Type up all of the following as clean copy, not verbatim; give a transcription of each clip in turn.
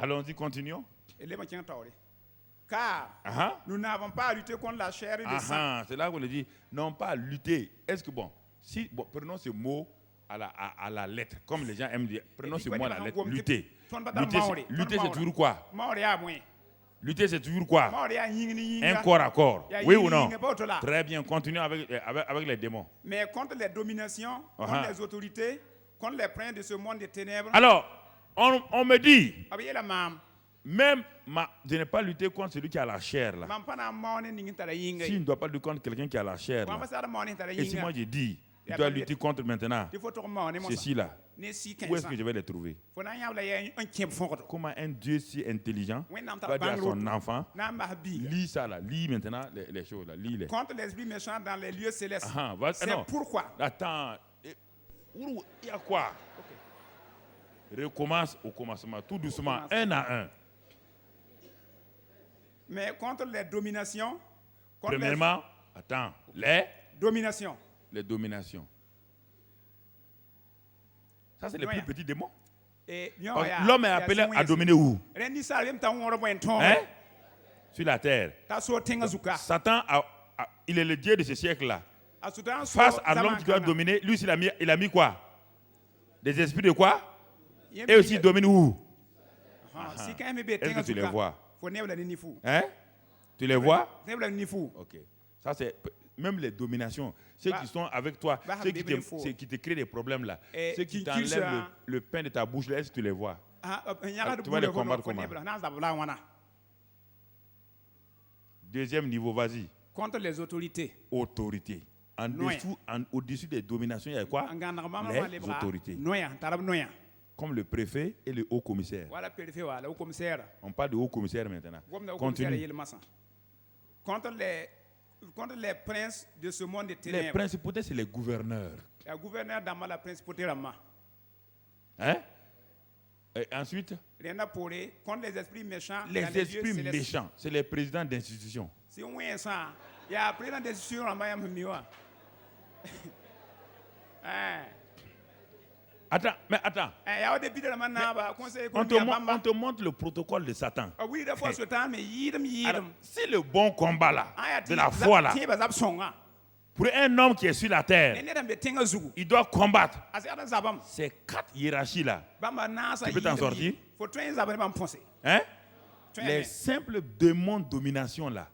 Allons-y, continuons. Car nous n'avons pas à lutter contre la chair et le sang. C'est là qu'on le dit, non pas à lutter. Est-ce que prenons ce mot à la lettre, comme les gens aiment dire, prenons ce mot à la lettre, lutter. Lutter, c'est toujours quoi? Lutter, c'est toujours quoi? Un corps à corps. Oui ou non? Très bien, continuons avec les démons. Mais contre les dominations, contre les autorités, contre les princes de ce monde des ténèbres. Alors, on me dit, même je n'ai pas lutté contre celui qui a la chair là. Si je ne dois pas lutter contre quelqu'un qui a la chair là. Et si moi je dis, je dois lutter contre maintenant, ceci là. Où est-ce que je vais les trouver? Comment un Dieu si intelligent va dire à son enfant, lis ça là, lis maintenant les choses là, lis-les. Contre l'esprit méchant dans les lieux célestes. C'est pourquoi. Attends, il y a quoi? Recommence au commencement, tout doucement, un à un. Mais contre les dominations. Premièrement, les dominations. Les dominations. Ça, c'est les plus petits démons. L'homme est appelé à dominer où? Hein? Sur la terre. Satan, il est le Dieu de ce siècle-là. Face à l'homme qui doit dominer, lui, il a mis quoi? Des esprits de quoi? Et aussi, il domine où? Est-ce que tu les vois? Hein? Tu les vois? Ok. Ça, c'est même les dominations. Ceux qui sont avec toi, ceux qui te créent des problèmes là, ceux qui t'enlèvent le pain de ta bouche là, est-ce que tu les vois? Tu vas les combattre comment? Deuxième niveau, vas-y. Contre les autorités. Autorité. Au-dessus des dominations, il y a quoi? Les autorités. Comme le préfet et le haut commissaire. On parle de haut commissaire maintenant. Continue. Contre les princes de ce monde des ténèbres. Les principautés, c'est les gouverneurs. Les gouverneurs dans la principauté. Hein? Et ensuite? Contre les esprits méchants. Les esprits méchants, c'est les présidents d'institutions. Si on voit ça, il y a un président d'institution en Miami. Attends. On te montre le protocole de Satan. Alors, si le bon combat là, de la foi là, pour un homme qui est sur la terre, il doit combattre ces 4 hiérarchies là. Tu peux t'en sortir? Hein? Les simples démons de domination là,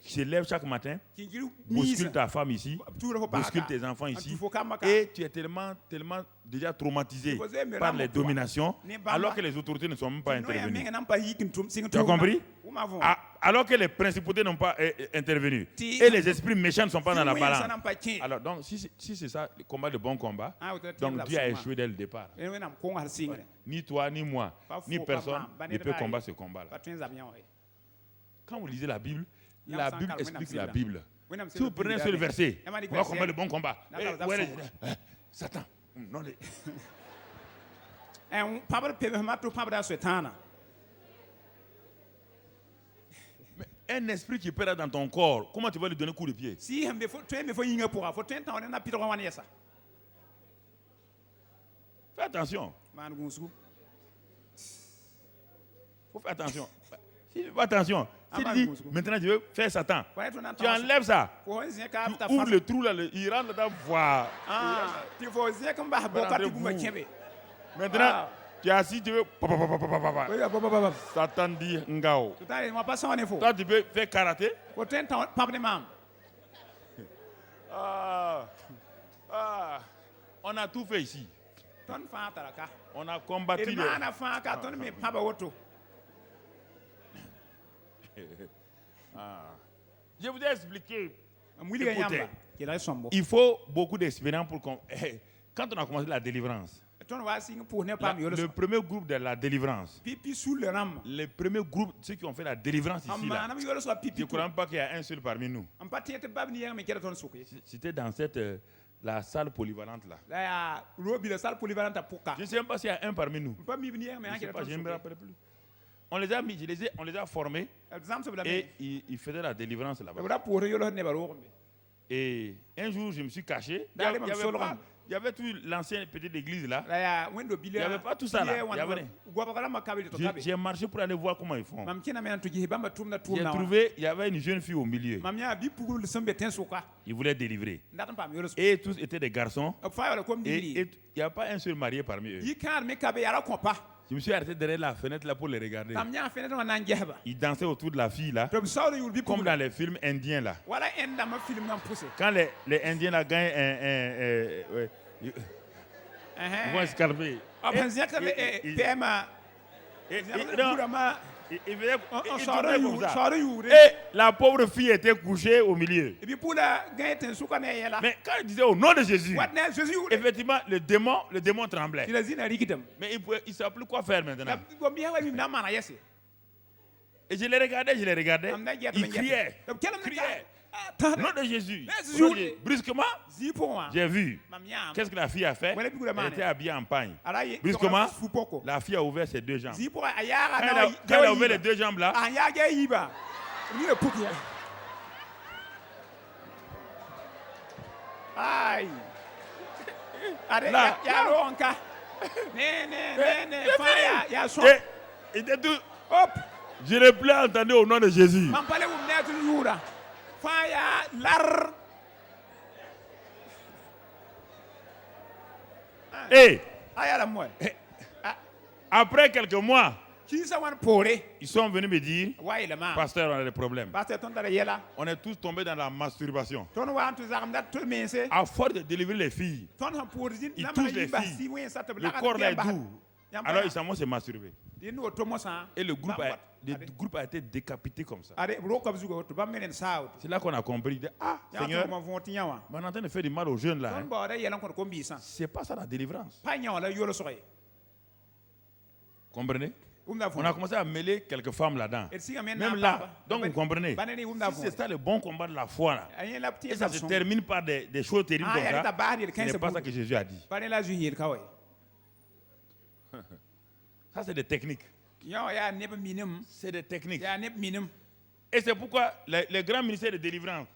se lèvent chaque matin, bousculent ta femme ici, bousculent tes enfants ici, et tu es tellement déjà traumatisé par les dominations, alors que les autorités ne sont même pas intervenues. Tu as compris? Alors que les principautés n'ont pas intervenu, et les esprits méchants ne sont pas dans la balance. Alors donc, si c'est ça, le combat de bon combat, donc Dieu a échoué dès le départ. Ni toi, ni moi, ni personne ne peut combattre ce combat-là. Quand vous lisez la Bible explique la Bible. Si vous prenez ce verset, on va combattre le bon combat. Satan. Non, mais un esprit qui perd dans ton corps, comment tu vas lui donner coup de pied? Fais attention. Faut faire attention. Si tu fais attention, si tu dis maintenant je veux faire Satan, tu enlèves ça. Tu ouvres le trou là, il rentre dans ta voix. Maintenant, tu es assis, tu veux. Satan dit Ngao. Toi, tu peux faire karaté. On a tout fait ici. On a combattu Je vous ai expliqué. Écoutez, il faut beaucoup d'expérience pour quand on a commencé la délivrance. Le premier groupe de la délivrance, le premier groupe, ceux qui ont fait la délivrance ici, là, je ne crois même pas qu'il y a un seul parmi nous. C'était dans la salle polyvalente là. Je ne sais même pas s'il y a un parmi nous. Je ne me rappelle plus. On les a mis, on les a formés et ils faisaient la délivrance là-bas. Et un jour, je me suis caché. Il il y avait tout l'ancienne petite église là. Il n'y avait pas tout ça là. J'ai marché pour aller voir comment ils font. J'ai trouvé, il y avait une jeune fille au milieu. Ils voulaient délivrer. Et tous étaient des garçons. Et il n'y a pas un seul marié parmi eux. Je me suis arrêté derrière la fenêtre là pour les regarder. Ils dansaient autour de la fille là, comme dans les films indiens là. Quand les Indiens là gagnent ils vont escarper. Il tournait comme ça. Et la pauvre fille était couchée au milieu. Mais quand il disait au nom de Jésus, effectivement, le démon tremblait. Mais il ne savait plus quoi faire maintenant. Et je les regardais. Il criait. Au nom de Jésus. Brusquement, j'ai vu. Qu'est-ce que la fille a fait? Elle était habillée en pagne. Brusquement, la fille a ouvert ses deux jambes. Quand elle a ouvert les deux jambes là, il était tout. Je n'ai plus entendu au nom de Jésus. Et après quelques mois, ils sont venus me dire, pasteur, on a des problèmes. On est tous tombés dans la masturbation. À force de délivrer les filles, ils touchent les filles. Le corps là est doux. Alors ils s'en vont se masturber. Et le groupe a été décapité comme ça. C'est là qu'on a compris. Seigneur, on est en train de faire du mal aux jeunes là. C'est pas ça la délivrance. Comprenez? On a commencé à mêler quelques femmes là-dedans. Même là, donc vous comprenez. Si c'est ça le bon combat de la foi là, et ça se termine par des choses terribles comme ça, ce n'est pas ça que Jésus a dit. Ça, c'est des techniques. C'est des techniques. Et c'est pourquoi les grands ministères de délivrance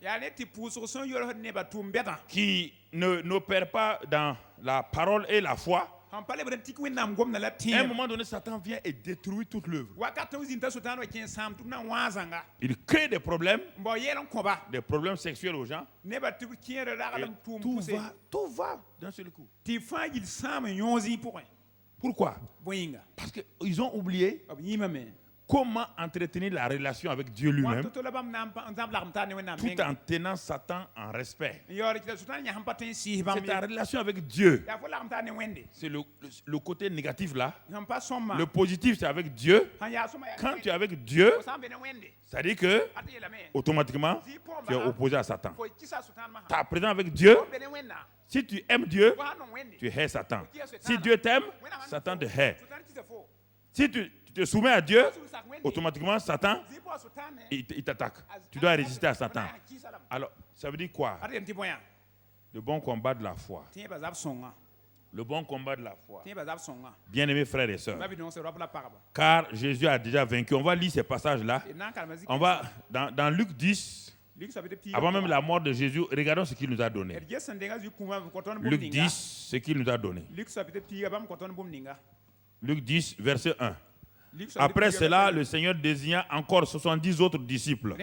qui n'opèrent pas dans la parole et la foi, à un moment donné, Satan vient et détruit toute l'œuvre. Il crée des problèmes sexuels aux gens. Et tout va d'un seul coup. Pourquoi? Parce qu'ils ont oublié comment entretenir la relation avec Dieu lui-même tout en tenant Satan en respect. C'est ta relation avec Dieu. C'est le côté négatif là. Le positif, c'est avec Dieu. Quand tu es avec Dieu, ça dit que automatiquement, tu es opposé à Satan. Tu es présent avec Dieu. Si tu aimes Dieu, tu hais Satan. Si Dieu t'aime, Satan te hait. Si tu te soumets à Dieu, automatiquement, Satan, il t'attaque. Tu dois résister à Satan. Alors, ça veut dire quoi? Le bon combat de la foi. Le bon combat de la foi. Bien-aimés frères et sœurs, car Jésus a déjà vaincu. On va lire ces passages-là. On va dans Luc 10. Avant même la mort de Jésus, regardons ce qu'il nous a donné. Luc 10, ce qu'il nous a donné. Luc 10, verset 1. Après cela, le Seigneur désigna encore 70 autres disciples.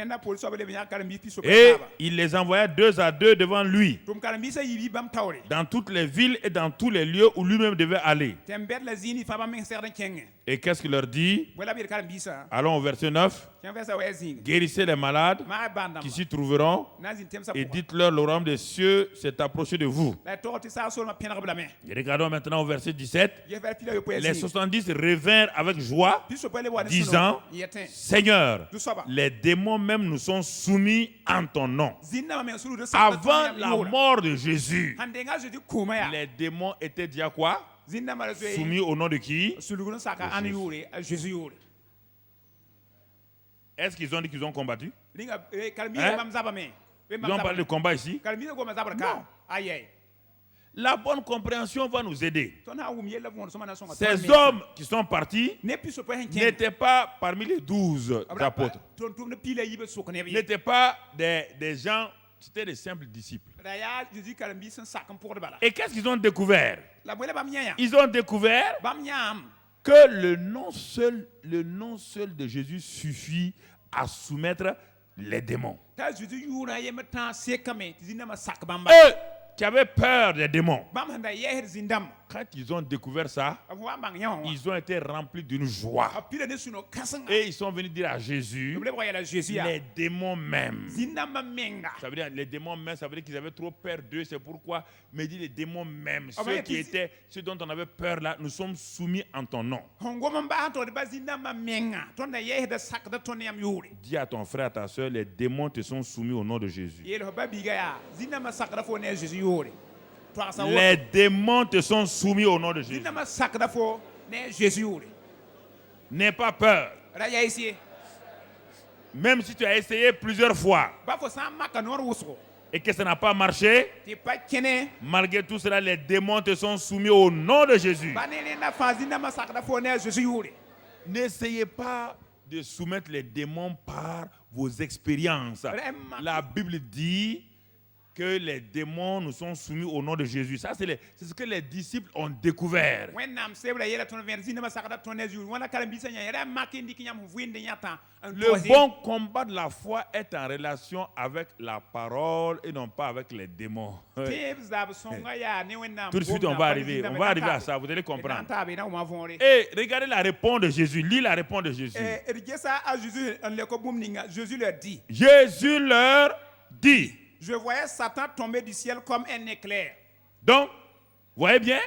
Et il les envoya deux à deux devant lui, dans toutes les villes et dans tous les lieux où lui-même devait aller. Et qu'est-ce qu'il leur dit? Allons au verset 9. Guérissez les malades qui s'y trouveront et dites-leur: le royaume des cieux s'est approché de vous. Et regardons maintenant au verset 17. Les 70 revinrent avec joie, disant: Seigneur, les démons même nous sont soumis en ton nom. Avant la mort de Jésus, les démons étaient déjà quoi? Soumis au nom de qui? Est-ce qu'ils ont dit qu'ils ont combattu? Ils ont parlé de combat ici? Non. La bonne compréhension va nous aider. Ces hommes qui sont partis n'étaient pas parmi les 12 apôtres. N'étaient pas des gens C'était des simples disciples. Et qu'est-ce qu'ils ont découvert? Ils ont découvert que le nom seul de Jésus suffit à soumettre les démons. Eux qui avaient peur des démons, quand ils ont découvert ça, ils ont été remplis d'une joie. Et ils sont venus dire à Jésus, les démons même. Ça veut dire, les démons même, ça veut dire qu'ils avaient trop peur d'eux. C'est pourquoi, mais dit les démons même, ceux dont on avait peur là, nous sommes soumis en ton nom. Dis à ton frère, à ta soeur, les démons te sont soumis au nom de Jésus. Les démons te sont soumis au nom de Jésus. N'aie pas peur. Même si tu as essayé plusieurs fois et que ça n'a pas marché, malgré tout cela, les démons te sont soumis au nom de Jésus. N'essayez pas de soumettre les démons par vos expériences. La Bible dit que les démons nous sont soumis au nom de Jésus. Ça, c'est ce que les disciples ont découvert. Le bon combat de la foi est en relation avec la parole et non pas avec les démons. Tout de suite, on va arriver à ça, vous allez comprendre. Et regardez la réponse de Jésus. Lis la réponse de Jésus. Jésus leur dit. Je voyais Satan tomber du ciel comme un éclair. Donc, vous voyez bien?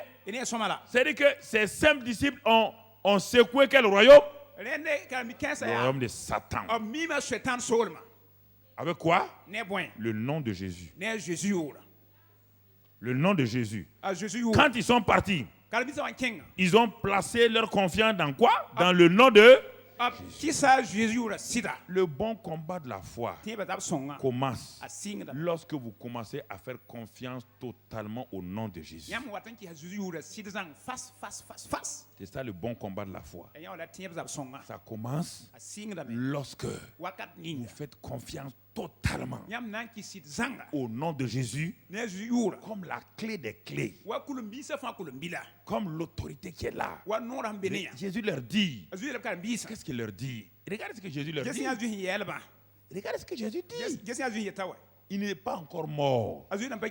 C'est-à-dire que ces simples disciples ont secoué quel royaume? Le royaume de Satan. Avec quoi? Le nom de Jésus. Le nom de Jésus. Quand ils sont partis, ils ont placé leur confiance dans quoi? Dans le nom de Jésus. Le bon combat de la foi commence lorsque vous commencez à faire confiance totalement au nom de Jésus. C'est ça le bon combat de la foi. Ça commence lorsque vous faites confiance totalement au nom de Jésus comme la clé des clés, comme l'autorité qui est là. Jésus leur dit, qu'est-ce qu'il leur dit? Regardez ce que Jésus leur dit. Regardez ce que Jésus dit. Il n'est pas encore mort.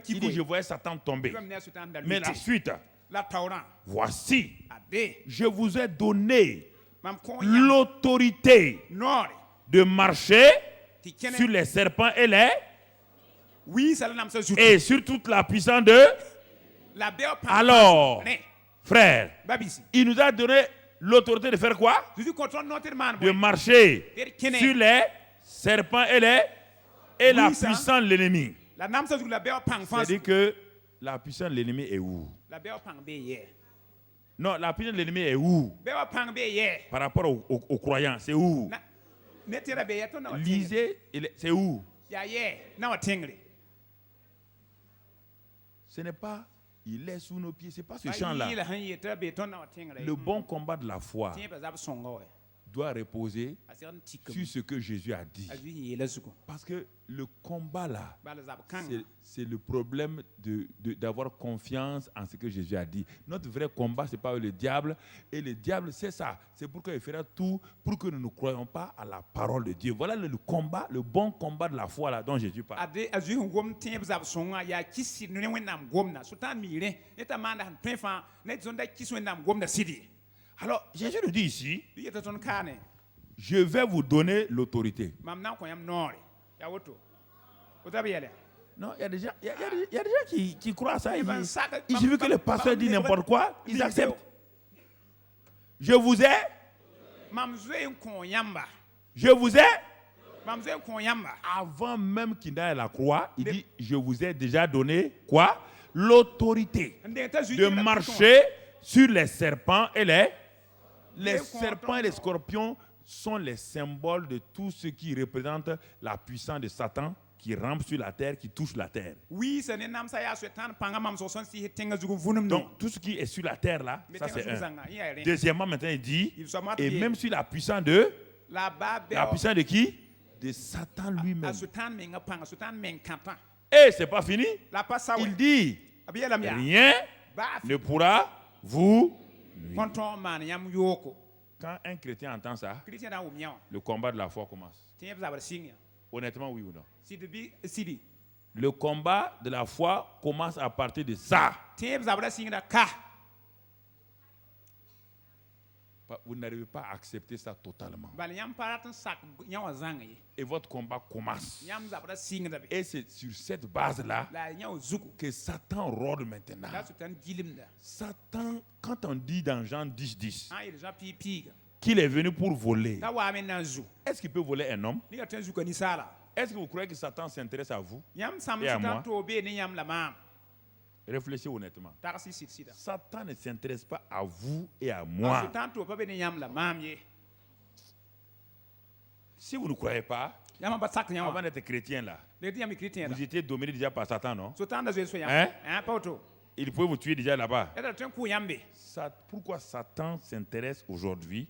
Il dit, je voyais Satan tomber. Mais la suite, voici, je vous ai donné l'autorité de marcher sur les serpents et sur toute la puissance de... Alors, frère, il nous a donné l'autorité de faire quoi? De marcher sur les serpents et la puissance de l'ennemi. C'est-à-dire que la puissance de l'ennemi est où? Non, la puissance de l'ennemi est où? Par rapport aux croyants, c'est où? Lisez, c'est où? Ce n'est pas, il est sous nos pieds, ce n'est pas ce champ-là. Le bon combat de la foi doit reposer sur ce que Jésus a dit. Parce que le combat là, c'est le problème d'avoir confiance en ce que Jésus a dit. Notre vrai combat, ce n'est pas le diable. Et le diable, c'est ça. C'est pourquoi il fera tout pour que nous ne croyons pas à la parole de Dieu. Voilà le combat, le bon combat de la foi là dont Jésus parle. Alors, Jésus nous dit ici, je vais vous donner l'autorité. Non, il y a des gens qui croient à ça. Il suffit que le pasteur dit n'importe quoi, ils acceptent. Je vous ai. Avant même qu'il n'aille à la croix, il dit, je vous ai déjà donné quoi? L'autorité de marcher sur les serpents et les serpents et les scorpions sont les symboles de tout ce qui représente la puissance de Satan qui rampe sur la terre, qui touche la terre. Donc, tout ce qui est sur la terre là, ça c'est un. Deuxièmement, maintenant il dit, et même sur la puissance de... La puissance de qui? De Satan lui-même. Et c'est pas fini. Il dit, rien ne pourra vous nuire. Quand un chrétien entend ça, le combat de la foi commence. Honnêtement, oui ou non? Le combat de la foi commence à partir de ça. Vous n'arrivez pas à accepter ça totalement. Et votre combat commence. Et c'est sur cette base-là que Satan rôde maintenant. Satan, quand on dit dans Jean 10, qu'il est venu pour voler, est-ce qu'il peut voler un homme? Est-ce que vous croyez que Satan s'intéresse à vous et à moi? Réfléchissez honnêtement. Satan ne s'intéresse pas à vous et à moi. Si vous ne croyez pas, avant d'être chrétien là, vous étiez dominé déjà par Satan, non? Hein? Il pouvait vous tuer déjà là-bas. Pourquoi Satan s'intéresse aujourd'hui?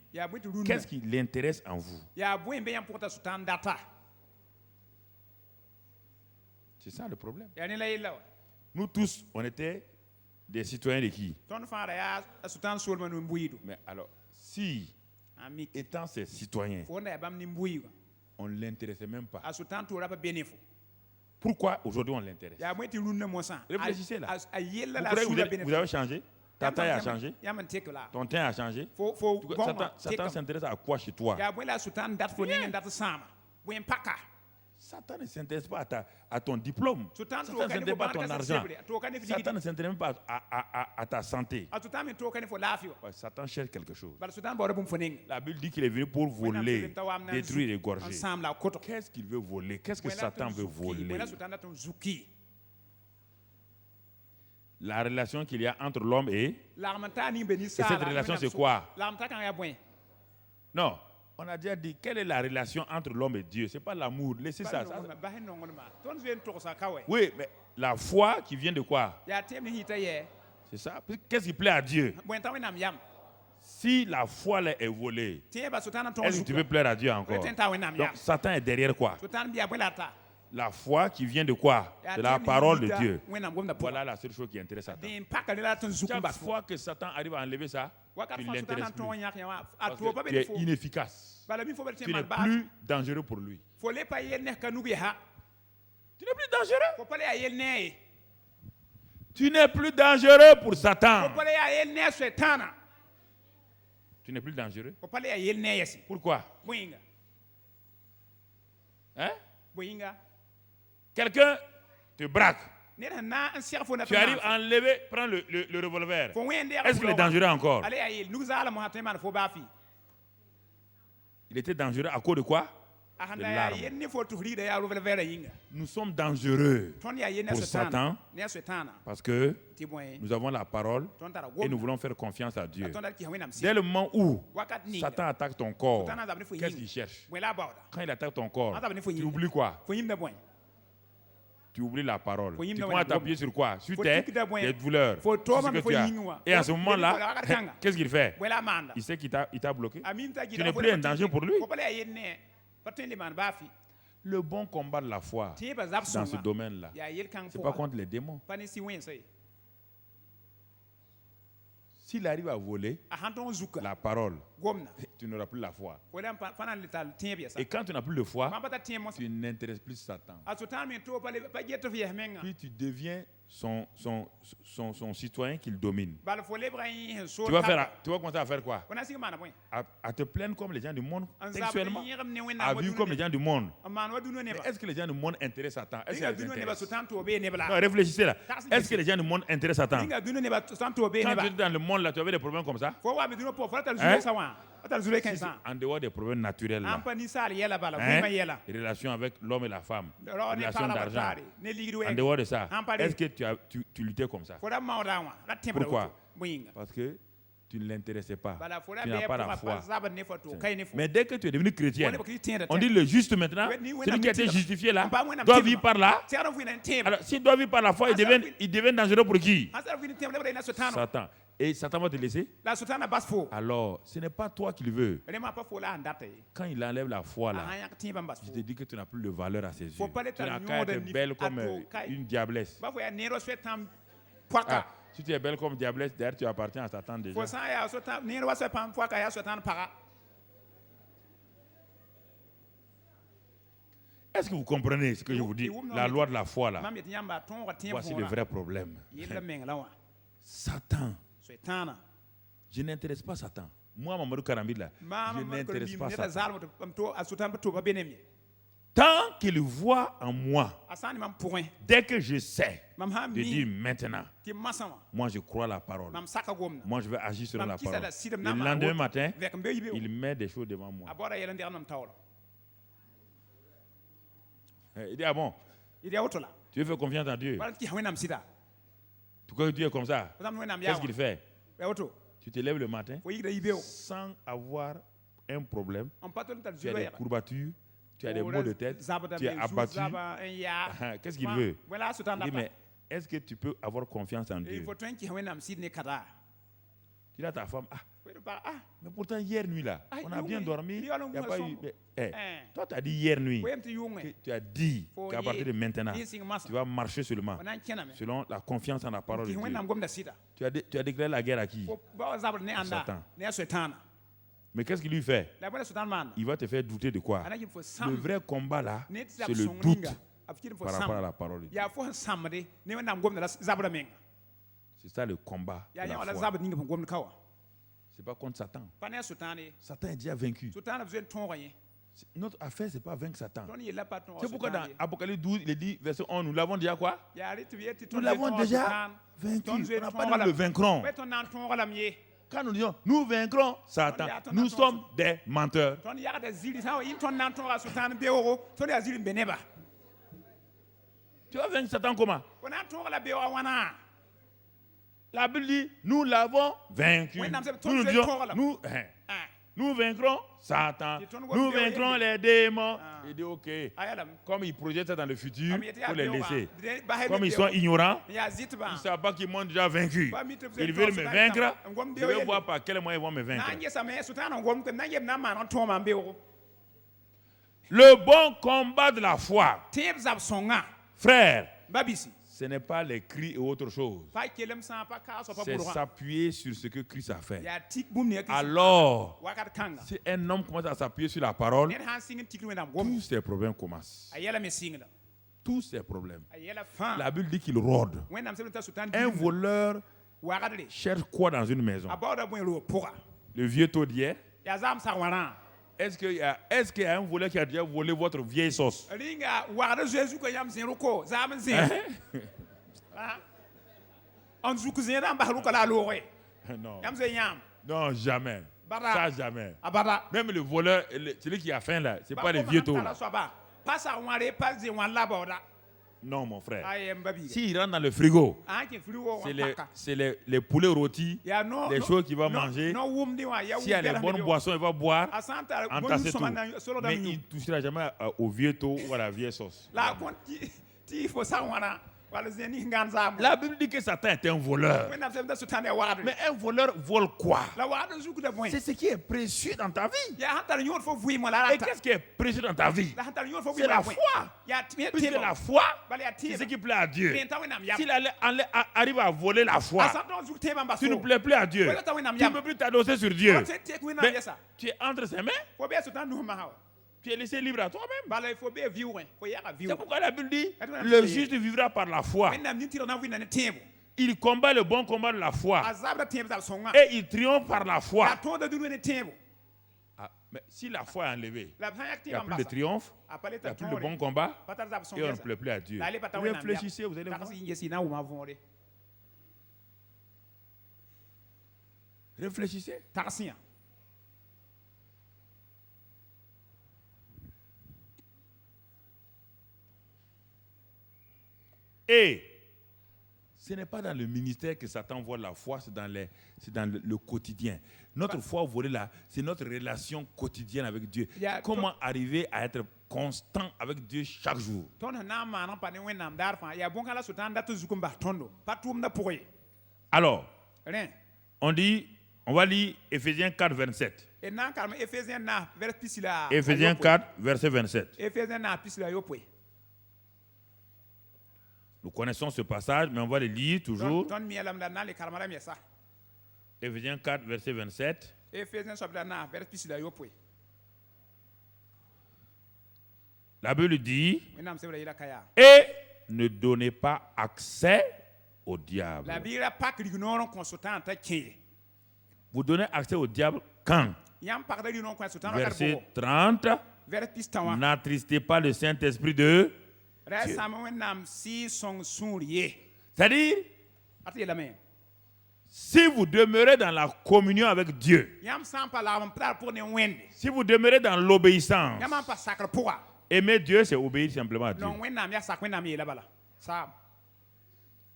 Qu'est-ce qui l'intéresse en vous? C'est ça le problème. Nous tous, on était des citoyens de qui? Mais alors, si, étant ces citoyens, on ne l'intéressait même pas, pourquoi aujourd'hui on l'intéresse? Réfléchissez là. Vous croyez que vous avez changé? Ta taille a changé? Ton teint a changé? Satan s'intéresse à quoi chez toi? Satan ne s'intéresse pas à ton diplôme. Satan ne s'intéresse pas à ton argent. Satan ne s'intéresse même pas à ta santé. Satan cherche quelque chose. La Bible dit qu'il est venu pour voler, détruire et égorger. Qu'est-ce qu'il veut voler? Qu'est-ce que Satan veut voler? La relation qu'il y a entre l'homme et cette relation, c'est quoi? Non. On a déjà dit, quelle est la relation entre l'homme et Dieu? Ce n'est pas l'amour. Laissez ça. Oui, mais la foi qui vient de quoi? C'est ça. Qu'est-ce qui plaît à Dieu? Si la foi là est volée, est-ce que tu veux plaire à Dieu encore? Donc Satan est derrière quoi? La foi qui vient de quoi? De la parole de Dieu. Voilà la seule chose qui intéresse Satan. Chaque fois que Satan arrive à enlever ça, tu ne l'intéresses plus. Parce que tu es inefficace. Tu n'es plus dangereux pour lui. Tu n'es plus dangereux. Tu n'es plus dangereux pour Satan. Tu n'es plus dangereux. Pourquoi? Hein? Quelqu'un te braque. Tu arrives à enlever, prends le revolver. Est-ce qu'il est dangereux encore? Il était dangereux à cause de quoi? De l'arme. Nous sommes dangereux pour Satan parce que nous avons la parole et nous voulons faire confiance à Dieu. Dès le moment où Satan attaque ton corps, qu'est-ce qu'il cherche? Quand il attaque ton corps, tu oublies quoi? Tu oublies la parole. Tu commences à t'appuyer sur quoi? Sur tes douleurs. Sur ce que tu as. Et à ce moment-là, qu'est-ce qu'il fait? Il sait qu'il t'a bloqué. Tu n'es plus un danger pour lui. Le bon combat de la foi dans ce domaine-là, ce n'est pas contre les démons. S'il arrive à voler la parole, tu n'auras plus la foi. Et quand tu n'as plus de foi, tu n'intéresses plus Satan. Puis tu deviens son citoyen qu'il domine. Tu vas commencer à faire quoi? À te plaindre comme les gens du monde, sexuellement, à vivre comme les gens du monde. Mais est-ce que les gens du monde intéressent Satan? Est-ce que non, réfléchissez là. Est-ce que les gens du monde intéressent Satan? Quand tu es dans le monde là, tu avais des problèmes comme ça? En dehors des problèmes naturels là, les relations avec l'homme et la femme, les relations d'argent, en dehors de ça, est-ce que tu luttais comme ça? Pourquoi? Parce que tu ne l'intéressais pas. Tu n'as pas la foi. Mais dès que tu es devenu chrétien, on dit le juste maintenant, celui qui a été justifié là, doit vivre par là. Alors s'il doit vivre par la foi, il devient dangereux pour qui? Satan. Et Satan va te laisser. Alors, ce n'est pas toi qui le veux. Quand il enlève la foi là, je te dis que tu n'as plus de valeur à ses yeux. Tu n'as qu'à être belle comme une diablesse. Ah, si tu es belle comme diablesse, d'ailleurs tu appartiens à Satan déjà. Est-ce que vous comprenez ce que je vous dis? La loi de la foi là. Voici le vrai problème. Satan. Je n'intéresse pas Satan. Moi, Mamadou Karambi là, je n'intéresse pas Satan. Tant qu'il voit en moi, dès que je sais de dire maintenant, moi je crois la parole. Moi je vais agir selon la parole. Le lendemain matin, il met des choses devant moi. Il dit, ah bon, tu veux faire confiance en Dieu? Pourquoi Dieu est comme ça? Qu'est-ce qu'il fait? Tu te lèves le matin sans avoir un problème. Tu as des courbatures, tu as des maux de tête, tu es abattu. Qu'est-ce qu'il veut? Il dit, mais est-ce que tu peux avoir confiance en Dieu? Tu dis à ta femme, mais pourtant hier nuit là, on a bien dormi, il n'y a pas eu... toi tu as dit hier nuit, que tu as dit qu'à partir de maintenant, tu vas marcher seulement selon la confiance en la parole de Dieu. Tu as déclaré la guerre à qui? Satan. Mais qu'est-ce qu'il lui fait? Il va te faire douter de quoi? Le vrai combat là, c'est le doute par rapport à la parole de Dieu. C'est ça le combat de la foi. Ce n'est pas contre Satan. Satan est déjà vaincu. Notre affaire, ce n'est pas vaincre Satan. C'est pourquoi dans Apocalypse 12, il est dit, verset 11, nous l'avons déjà quoi? Nous l'avons déjà vaincu. On n'a pas dit nous le vaincrons. Quand nous disons, nous vaincrons Satan, nous sommes des menteurs. Tu vas vaincre Satan comment? La Bible dit, nous l'avons vaincu. Nous disons, nous vaincrons Satan. Nous vaincrons les démons. Il dit, ok. Comme ils projettent ça dans le futur, il faut les laisser. Comme ils sont ignorants, ils ne savent pas qu'ils m'ont déjà vaincu. Ils veulent me vaincre. Je vais voir par quel moyen ils vont me vaincre. Le bon combat de la foi. Frère. Ce n'est pas les cris et autre chose. C'est s'appuyer sur ce que Christ a fait. Alors, si un homme commence à s'appuyer sur la parole, tous ces problèmes commencent. Tous ces problèmes. La Bible dit qu'il rôde. Un voleur cherche quoi dans une maison? Le vieux taux d'hier. Est-ce qu'il y a un voleur qui a déjà volé votre vieille sauce? Non. Non, jamais. Ça, jamais. Même le voleur, celui qui a faim là, ce n'est pas les vieux taux là. Non, mon frère. S'il rentre dans le frigo, c'est les poulets rôtis, les choses qu'il va manger. S'il y a les bonnes boissons, il va boire, entasser tout. Mais il ne touchera jamais au vieux taux ou à la vieille sauce. La Bible dit que Satan est un voleur. Mais un voleur vole quoi? C'est ce qui est précieux dans ta vie. Et qu'est-ce qui est précieux dans ta vie? C'est la foi. Puisque la foi, c'est ce qui plaît à Dieu. S'il arrive à voler la foi, tu ne plais plus à Dieu. Tu ne peux plus t'adosser sur Dieu. Mais tu es entre ses mains. Tu es laissé libre à toi-même. C'est pourquoi la Bible dit, le juste vivra par la foi. Il combat le bon combat de la foi. Et il triomphe par la foi. Mais si la foi est enlevée, il n'y a plus de triomphe, il n'y a plus de bon combat, et on ne plaît plus à Dieu. Réfléchissez, vous allez voir. Réfléchissez. Et ce n'est pas dans le ministère que Satan voit la foi, c'est dans le quotidien. Notre foi volée là, c'est notre relation quotidienne avec Dieu. Comment arriver à être constant avec Dieu chaque jour? Alors, On va lire Éphésiens 4, 27. Éphésiens 4, verset 27. Nous connaissons ce passage, mais on va le lire toujours. Éphésiens 4, verset 27. La Bible dit, et ne donnez pas accès au diable. Vous donnez accès au diable quand? Verset 30. N'attristez pas le Saint-Esprit de Dieu. C'est-à-dire, si vous demeurez dans la communion avec Dieu, si vous demeurez dans l'obéissance, aimer Dieu, c'est obéir simplement à Dieu.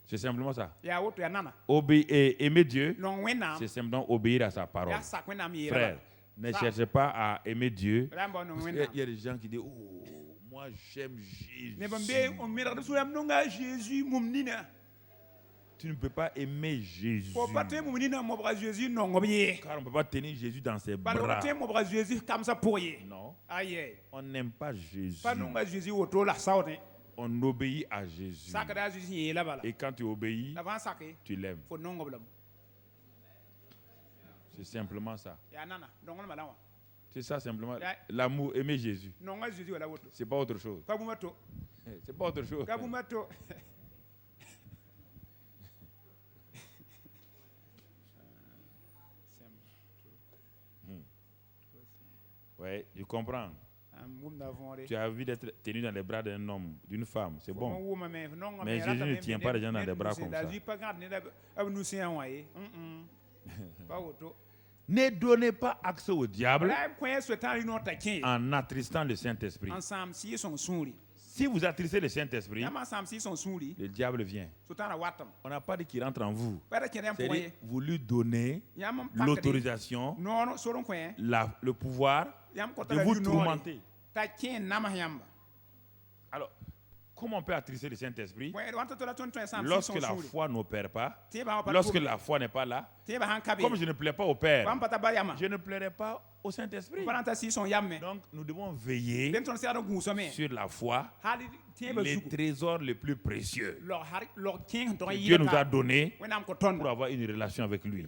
C'est simplement ça. Aimer Dieu, c'est simplement obéir à sa parole. Frère, ne cherchez pas à aimer Dieu. Il y a des gens qui disent, oh, moi j'aime Jésus. Tu ne peux pas aimer Jésus. Car on ne peut pas tenir Jésus dans ses bras. Non. On n'aime pas Jésus. On obéit à Jésus. Et quand tu obéis, tu l'aimes. C'est simplement ça. C'est ça simplement. L'amour, aimer Jésus. C'est pas autre chose. C'est pas autre chose. Oui, je comprends. Tu as envie d'être tenu dans les bras d'un homme, d'une femme, c'est bon. Mais Jésus ne tient pas les gens dans les bras comme ça. Ne donnez pas accès au diable en attristant le Saint-Esprit. Si vous attristez le Saint-Esprit, le diable vient. On n'a pas dit qu'il rentre en vous. C'est-à-dire, vous lui donnez l'autorisation, le pouvoir de vous tourmenter. Alors, comment on peut attrister le Saint-Esprit? Lorsque la foi n'opère pas, lorsque la foi n'est pas là, comme je ne plais pas au Père, je ne plairai pas au Saint-Esprit. Donc, nous devons veiller sur la foi, les trésors les plus précieux que Dieu nous a donnés pour avoir une relation avec lui.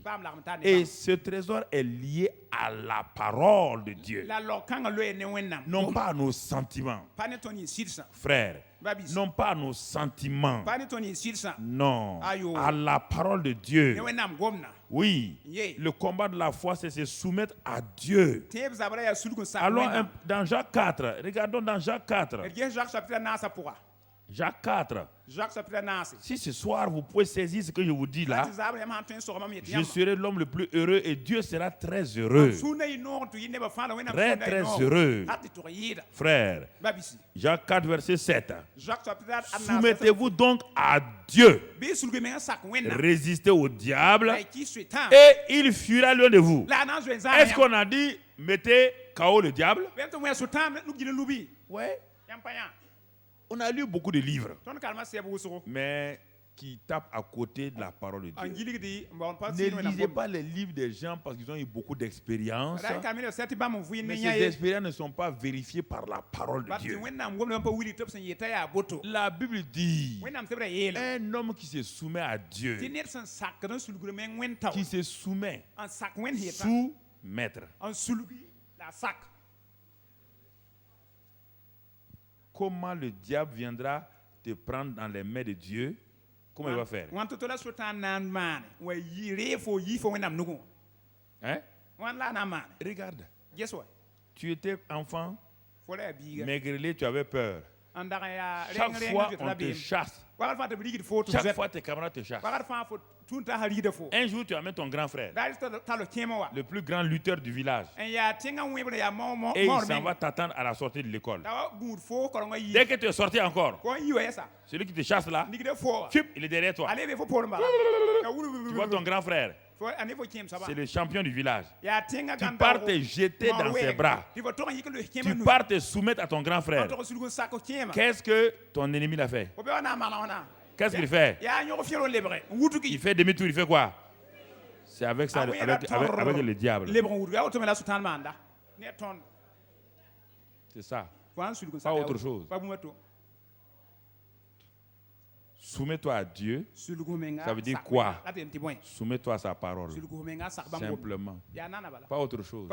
Et ce trésor est lié à la parole de Dieu, non pas à nos sentiments. Frère, non pas à nos sentiments, non, à la parole de Dieu. Oui, le combat de la foi, c'est se soumettre à Dieu. Allons dans Jacques 4, regardons dans Jacques 4. Jacques 4. Si ce soir vous pouvez saisir ce que je vous dis là, je serai l'homme le plus heureux et Dieu sera très heureux. Très très heureux. Frère, Jacques 4 verset 7. Soumettez-vous donc à Dieu. Résistez au diable et il fuira loin de vous. Est-ce qu'on a dit mettez KO le diable? Oui. On a lu beaucoup de livres, mais qui tapent à côté de la parole de Dieu. Ne lisez pas les livres des gens parce qu'ils ont eu beaucoup d'expérience, mais ces expériences ne sont pas vérifiées par la parole de Dieu. La Bible dit, un homme qui se soumet à Dieu, qui se soumet, soumettre. Comment le diable viendra te prendre dans les mains de Dieu? Comment il va faire? Hein? Regarde. Tu étais enfant, maigrelet, tu avais peur. Chaque fois, on te chasse. Chaque fois, tes camarades te chassent. Un jour, tu amènes ton grand frère, le plus grand lutteur du village, et il s'en va t'attendre à la sortie de l'école. Dès que tu es sorti encore, celui qui te chasse là, il est derrière toi. Tu vois ton grand frère, c'est le champion du village. Tu pars te jeter dans ses bras. Tu pars te soumettre à ton grand frère. Qu'est-ce que ton ennemi l'a fait? Qu'est-ce qu'il fait? Il fait demi-tour, il fait quoi? C'est avec ça, avec le diable. C'est ça. Pas autre chose. Soumets-toi à Dieu. Ça veut dire quoi? Soumets-toi à sa parole. Simplement. Pas autre chose.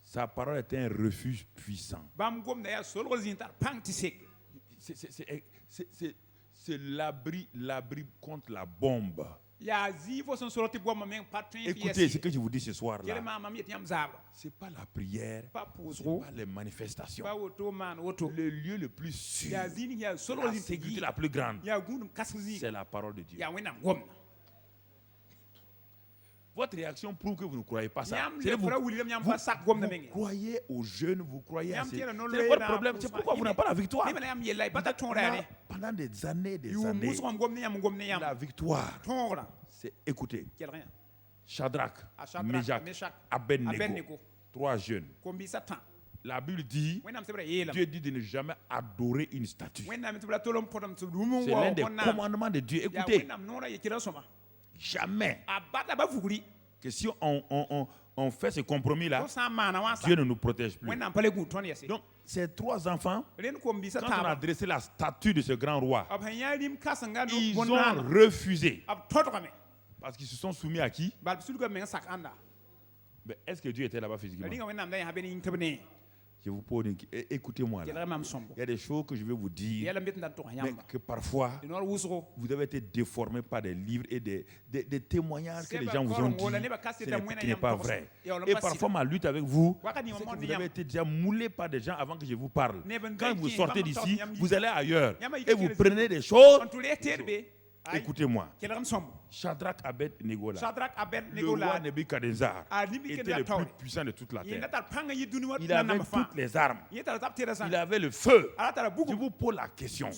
Sa parole est un refuge puissant. C'est l'abri contre la bombe. Écoutez ce que je vous dis ce soir là. Ce n'est pas la prière, ce n'est pas les manifestations. Le lieu le plus sûr, la sécurité la plus grande, c'est la parole de Dieu. Votre réaction prouve que vous ne croyez pas ça. Vous croyez aux jeunes, vous croyez à ces... C'est votre problème. C'est pourquoi vous n'avez pas la victoire. Pendant des années, la victoire, c'est écouter. Shadrach, Meshach, Abednego, 3 jeunes. La Bible dit, Dieu dit de ne jamais adorer une statue. C'est l'un des commandements de Dieu. Écoutez, jamais que si on fait ce compromis-là, Dieu ne nous protège plus. Donc, ces 3 enfants, quand on a dressé la statue de ce grand roi, ils ont refusé. Parce qu'ils se sont soumis à qui? Mais est-ce que Dieu était là-bas physiquement? Je vous pose une question. Écoutez-moi là. Il y a des choses que je vais vous dire, mais que parfois, vous avez été déformés par des livres et des témoignages que les gens vous ont dit, qui n'est pas vrai. Et parfois, ma lutte avec vous, c'est que vous avez été déjà moulé par des gens avant que je vous parle. Quand vous sortez d'ici, vous allez ailleurs et vous prenez des choses. Écoutez-moi. Shadrach, Abednego, le roi Nebuchadnezzar était le plus puissant de toute la terre. Il avait toutes les armes. Il avait le feu. Je vous pose la question.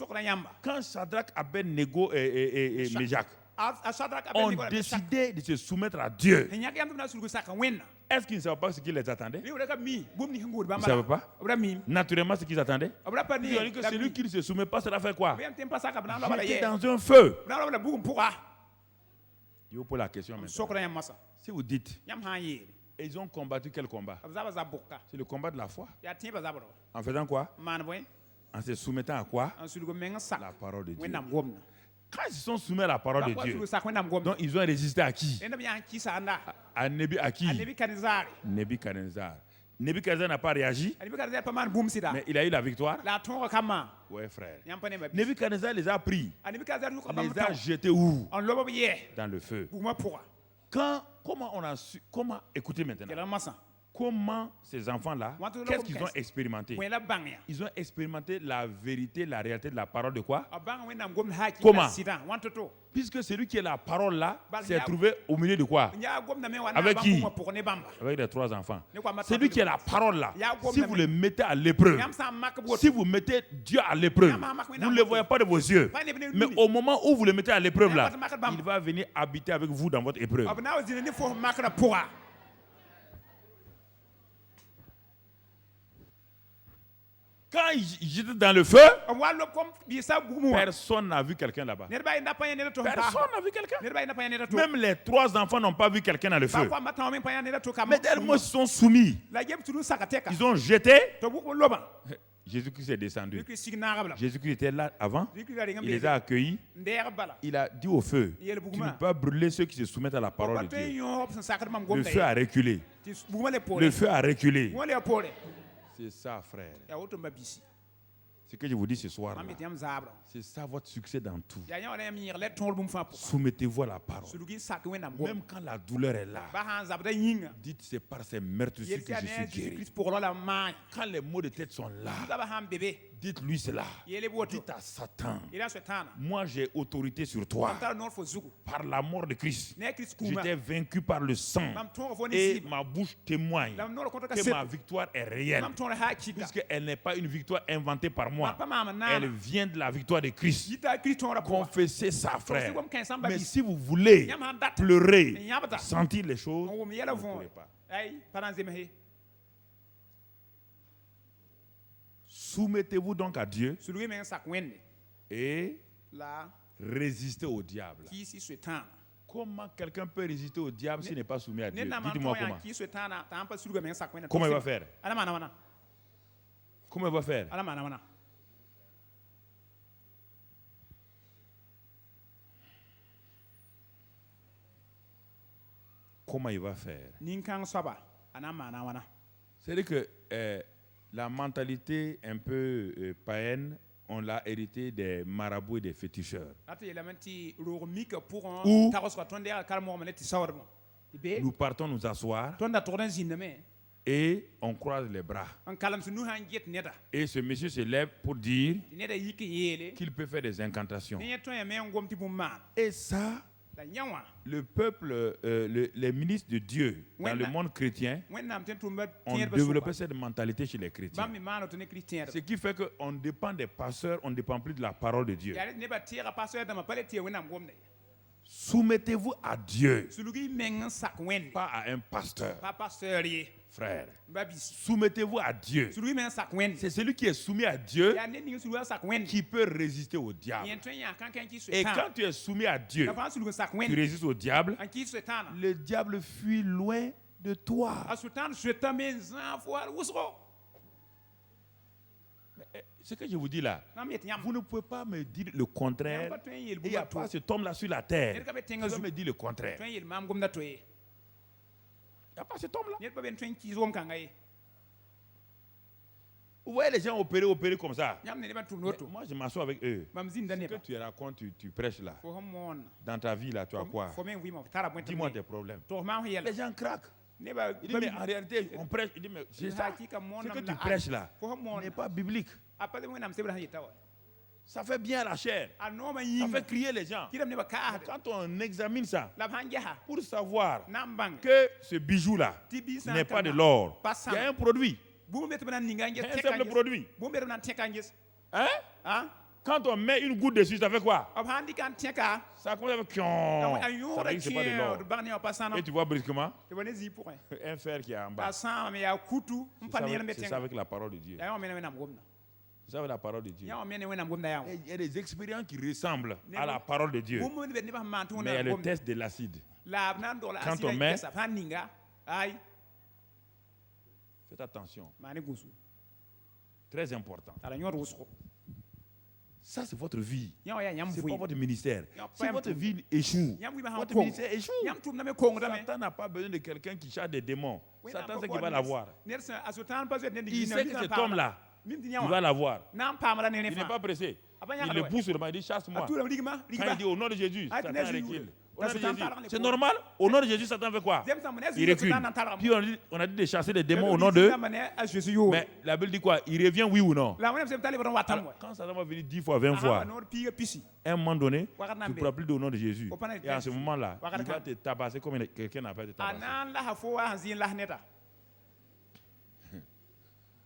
Quand Shadrach, Abednego et Meshach ont décidé de se soumettre à Dieu, est-ce qu'ils ne savaient pas ce qui les attendait? Ils ne savaient pas. Naturellement, ce qu'ils attendaient. Ils ont dit que celui qui ne se soumet pas, ça va faire quoi? Jeter dans un feu. Je vous pose la question maintenant. Si vous dites, ils ont combattu quel combat? C'est le combat de la foi. En faisant quoi? En se soumettant à quoi? La parole de Dieu. Quand ils se sont soumis à la parole de Dieu, donc ils ont résisté à qui? À Nebuchadnezzar. Nebuchadnezzar n'a pas réagi, mais il a eu la victoire. Oui, frère. Nebuchadnezzar les a pris, les a jetés où? Dans le feu. Comment écoutez maintenant. Comment ces enfants-là, qu'est-ce qu'ils ont expérimenté? Ils ont expérimenté la vérité, la réalité de la parole de quoi? Comment? Puisque celui qui est la parole là s'est trouvé au milieu de quoi? Avec qui? Avec les 3 enfants. Celui qui est la parole là, si vous le mettez à l'épreuve, si vous mettez Dieu à l'épreuve, vous ne le voyez pas de vos yeux. Mais au moment où vous le mettez à l'épreuve là, il va venir habiter avec vous dans votre épreuve. Quand ils étaient dans le feu, personne n'a vu quelqu'un là-bas. Personne n'a vu quelqu'un. Même les 3 enfants n'ont pas vu quelqu'un dans le feu. Mais tellement ils se sont soumis. Ils ont jeté. Jésus-Christ est descendu. Jésus-Christ était là avant. Il les a accueillis. Il a dit au feu, tu ne peux pas brûler ceux qui se soumettent à la parole de Dieu. Le feu a reculé. Le feu a reculé. C'est ça, frère. Ce que je vous dis ce soir, c'est ça votre succès dans tout. Soumettez-vous à la parole. Même quand la douleur est là, dites c'est par ces meurtrissures que je suis guéri. Quand les maux de tête sont là, dites-lui cela. Dites à Satan, moi j'ai autorité sur toi. Par la mort de Christ, j'étais vaincu par le sang. Et ma bouche témoigne que ma victoire est réelle. Puisqu'elle n'est pas une victoire inventée par moi. Elle vient de la victoire de Christ. Confessez ça, frère. Mais si vous voulez pleurer, sentir les choses, vous ne pourrez pas. Soumettez-vous donc à Dieu et résistez au diable. Comment quelqu'un peut résister au diable s'il n'est pas soumis à Dieu? Dites-moi comment. Comment il va faire? Comment il va faire? Comment il va faire? C'est-à-dire que la mentalité un peu païenne, on l'a hérité des marabouts et des féticheurs. Où nous partons nous asseoir et on croise les bras. Et ce monsieur se lève pour dire qu'il peut faire des incantations. Et ça, le peuple, les ministres de Dieu dans le monde chrétien ont développé cette mentalité chez les chrétiens. Ce qui fait qu'on dépend des pasteurs, on ne dépend plus de la parole de Dieu. Soumettez-vous à Dieu, pas à un pasteur. Frère, soumettez-vous à Dieu. C'est celui qui est soumis à Dieu qui peut résister au diable. Et quand tu es soumis à Dieu, tu résistes au diable, le diable fuit loin de toi. Ce que je vous dis là, vous ne pouvez pas me dire le contraire. Il n'y a pas cet homme-là sur la terre. Vous pouvez me dire le contraire. Il n'y a pas cet homme-là. Vous voyez les gens opérer comme ça. Moi, je m'assois avec eux. Ce que tu racontes, tu prêches là. Dans ta vie, là, tu as quoi? Dis-moi tes problèmes. Les gens craquent. Il dit, mais en réalité, on prêche. Il dit, mais c'est ça. Ce que tu prêches là n'est pas biblique. Ça fait bien la chair. Ça fait crier les gens. Quand on examine ça, pour savoir que ce bijou-là n'est pas de l'or, il y a un produit. Un simple produit. Hein? Quand on met une goutte dessus, ça fait quoi? Ça commence à faire kion. Ça veut dire que ce n'est pas de l'or. Et tu vois brusquement un fer qui est en bas. C'est ça avec la parole de Dieu. C'est avec la parole de Dieu. Il y a des expériences qui ressemblent à la parole de Dieu. Mais il y a le test de l'acide. Quand on met, faites attention. Très important. Ça, c'est votre vie. C'est pas votre ministère. Si votre vie échoue, votre ministère échoue. Satan n'a pas besoin de quelqu'un qui chasse des démons. Satan sait qu'il va l'avoir. Il sait que cet homme-là, il va l'avoir. Il n'est pas pressé. Il le pousse sur le banc, il dit chasse-moi. Quand il dit au nom de Jésus, Satan recule. C'est normal. Au nom de Jésus, Satan fait quoi? Il recule. Puis on a dit de chasser les démons au nom de Jésus. Mais la Bible dit quoi? Il revient, oui ou non? Alors, quand Satan va venir 10 fois, 20 fois, à un moment donné, tu ne pourras plus dire au nom de Jésus. Et à ce moment-là, il va te tabasser comme quelqu'un n'a pas été tabassé.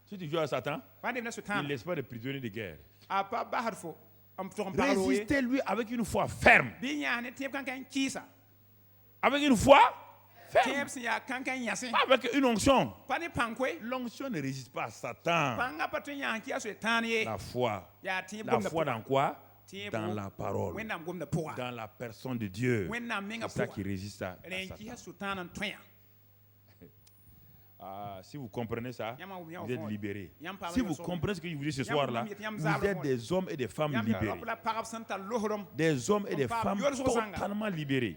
Si tu joues à Satan, il ne laisse pas de prisonniers de guerre. Résistez-lui avec une foi ferme. Avec une foi ferme. Pas avec une onction. L'onction ne résiste pas à Satan. La foi. La foi dans quoi? Dans la parole. Dans la personne de Dieu. C'est ça qui résiste à Satan. Si vous comprenez ça, vous êtes libérés. Si vous comprenez ce que je vous dis ce soir-là, vous êtes des hommes et des femmes libérés. Des hommes et des femmes totalement libérés.